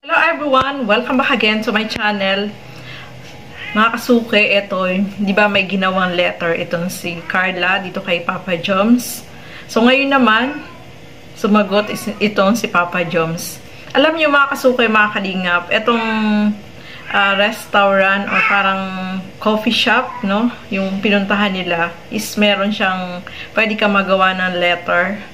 Hello everyone! Welcome back again to my channel. Mga kasuke, ito, di ba may ginawang letter itong si Carla dito kay Papa Joms. So ngayon naman, sumagot itong si Papa Joms. Alam niyo mga kasuke, mga kalingap, itong restaurant or parang coffee shop, no? Yung pinuntahan nila is meron siyang, pwede ka magawa ng letter.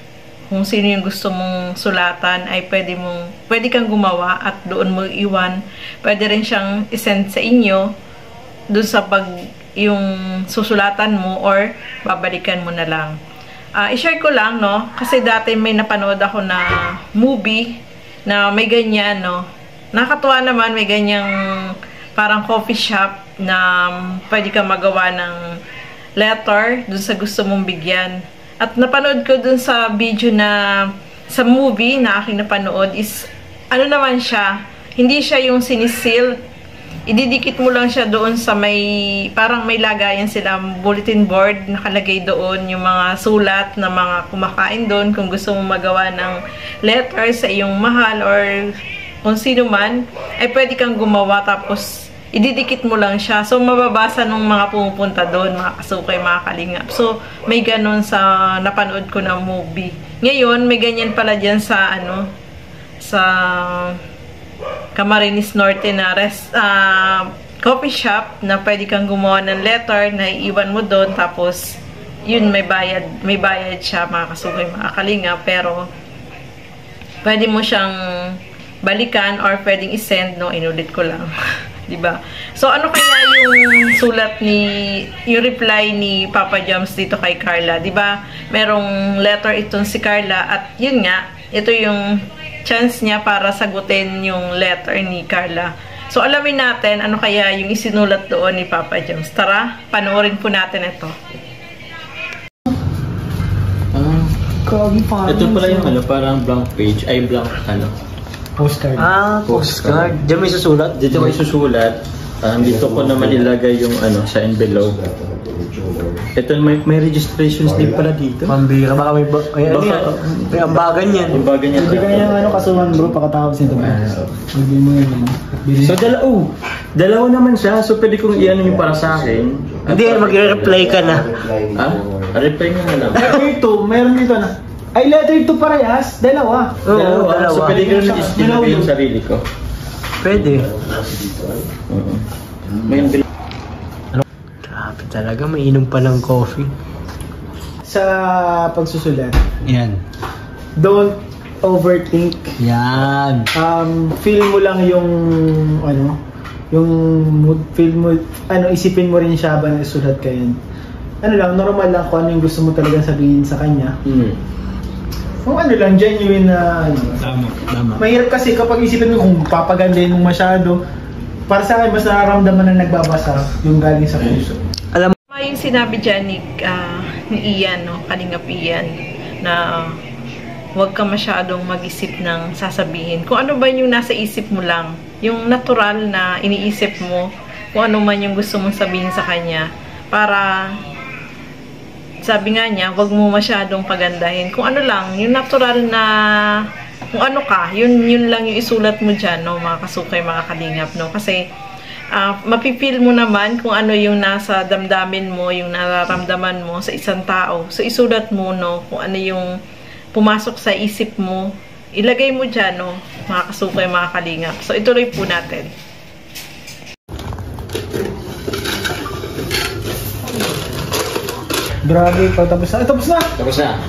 Kung sino yung gusto mong sulatan ay pwede kang gumawa at doon mo iwan. Pwede rin siyang isend sa inyo doon sa yung susulatan mo or babalikan mo na lang. I-share ko lang, no? Kasi dati may napanood ako na movie na may ganyan, no? Nakakatuwa naman, may ganyang parang coffee shop na pwede kang magawa ng letter doon sa gusto mong bigyan. At napanood ko dun sa video sa movie na aking napanood is, ano naman siya, hindi siya yung sinisil. Ididikit mo lang siya doon sa parang may lagayan sila, bulletin board, nakalagay doon yung mga sulat na mga kumakain doon. Kung gusto mo magawa ng letter sa iyong mahal or kung sino man, ay pwede kang gumawa tapos ididikit mo lang siya. So, mababasa nung mga pumupunta doon, mga kasukay, mga kalingap. So, may ganun sa napanood ko na movie. Ngayon, may ganyan pala dyan sa, sa Camarines Norte na coffee shop na pwede kang gumawa ng letter na iiwan mo doon. Tapos, yun, may bayad siya, mga kasukay, mga kalingap. Pero, pwede mo siyang balikan or pwedeng isend, no? Inulit ko lang. Diba? So, ano kaya yung yung reply ni Papa Joms dito kay Carla? Diba? Merong letter itong si Carla at yun nga, ito yung chance niya para sagutin yung letter ni Carla. So, alamin natin ano kaya yung isinulat doon ni Papa Joms. Tara, panoorin po natin ito. Ito pala yung parang blank page, ay blank postcard. Postcard. Diyan may susulat? Dito may susulat. Dito ko naman ilagay yung sa envelope. Ito may registration slip pala dito. Pambira. Baka may ambagan yan. Ambagan yan. Hindi kanya kasuhan bro, pakatapos nito. Hindi mo yun. So dalawa naman siya. So pwede kong iyan yung para sa akin. Hindi, mag-reply ka na. Reply nga na lang. Ito, meron dito na. Ay, letter to parehas? Dalawa. Dalawa. So pwede ko naman istilagay yung sarili ko. Pwede. May Grabe talaga, mainom pa ng coffee. Sa pagsusulat. yan. Don't overthink. Yan. Feel mo lang yung yung mood, feel mo, isipin mo rin siya ba na isulat ka yun. Normal lang kung ano yung gusto mo talagang sabihin sa kanya. Kung lang, genuine na Tama. Mahirap kasi kapag isipin mo kung papagandahin mo masyado. Para sa akin, mas nararamdaman na nagbabasa yung galing sa puso. Alam mo yung sinabi dyan ni Ian, no? Kalingap Ian, na huwag ka masyadong mag-isip ng sasabihin. Kung ano ba yung nasa isip mo lang, yung natural na iniisip mo, kung ano man yung gusto mong sabihin sa kanya, para sabi nga niya, wag mo masyadong pagandahin. Kung ano lang, yung natural na, kung ano ka, yun lang yung isulat mo dyan, no, mga kasukay, mga kalingap, no? Kasi, mapipil mo naman kung ano yung nasa damdamin mo, yung nararamdaman mo sa isang tao. So, isulat mo, no, kung ano yung pumasok sa isip mo, ilagay mo dyan, no, mga kasukay, mga kalingap. So, ituloy po natin. Grabe, tapos na. Tapos na.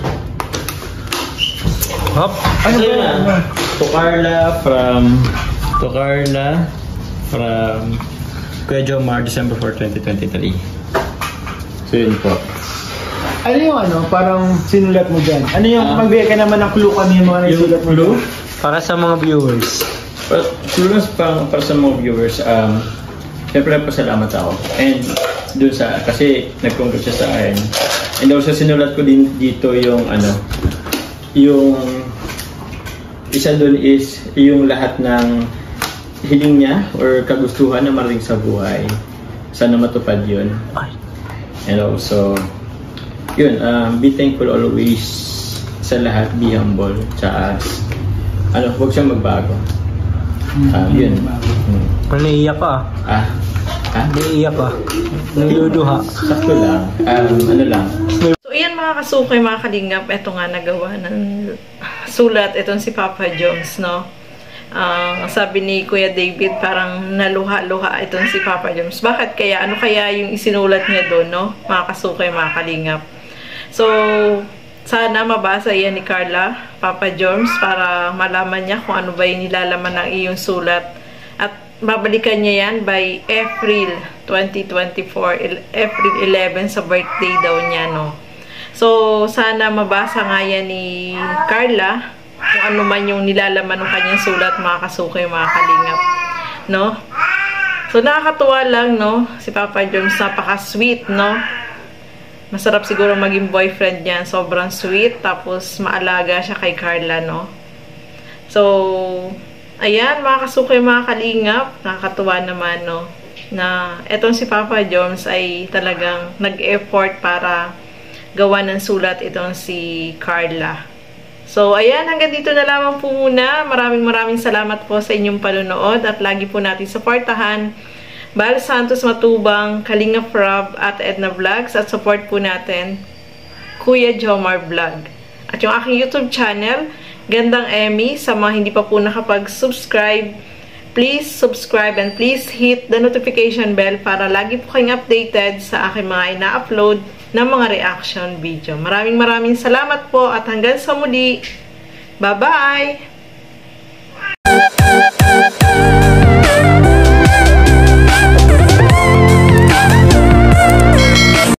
Hop. Ano ba? To Carla from Kuya Jomar, December 4, 2023. So yun po. Ano yung parang sinulat mo dyan? Ano yung magbigay ka naman ng clue kami yung mga nasulat mo? Clue? Para sa mga viewers. Clue para sa mga viewers, siyempre pasalamat ako. And doon kasi nag-congress siya sa akin. And also sinulat ko din dito yung yung isa doon is yung lahat ng hiling niya or kagustuhan na marating sa buhay. Sana matupad yun. And also, yun, be thankful always sa lahat, be humble. Tsaka, huwag siyang magbago. Yun. Naiiyak ka Naiiyak ka. Naluluha. Sakto lang. Ano lang. So, ayan mga kasukay, mga kalingap. Ito nga nagawa ng sulat. Itong si Papa Joms, no? Sabi ni Kuya David, parang naluha-luha itong si Papa Joms. Bakit kaya? Ano kaya yung isinulat niya doon, no? Mga kasukay, mga kalingap. So, sana mabasa yan ni Carla, Papa Joms, para malaman niya kung ano ba yung nilalaman ng iyong sulat. At babalikan niya yan by April 2024, April 11 sa birthday daw niya, no? So, sana mabasa nga yan ni Carla kung ano man yung nilalaman ng kanyang sulat, mga kasukay, mga kalingap, no? So, nakakatuwa lang, no? Si Papa Joms, napaka-sweet, no? Masarap siguro maging boyfriend niya. Sobrang sweet. Tapos, maalaga siya kay Carla, no? So, ayan, mga kasukay, mga kalingap. Nakakatuwa naman, no? Na etong si Papa Joms ay talagang nag-effort para gawa ng sulat itong si Carla. So, ayan, hanggang dito na lamang po muna. Maraming salamat po sa inyong panunood at lagi po natin supportahan Bal Santos Matubang, Kalingap Rob at Edna Vlogs at support po natin Kuya Jomar Vlog. At yung aking YouTube channel, Gandang Emmy, sa mga hindi pa po nakapag-subscribe, please subscribe and please hit the notification bell para lagi po kayong updated sa aking mga ina-upload ng mga reaction video. Maraming salamat po at hanggang sa muli. Bye-bye!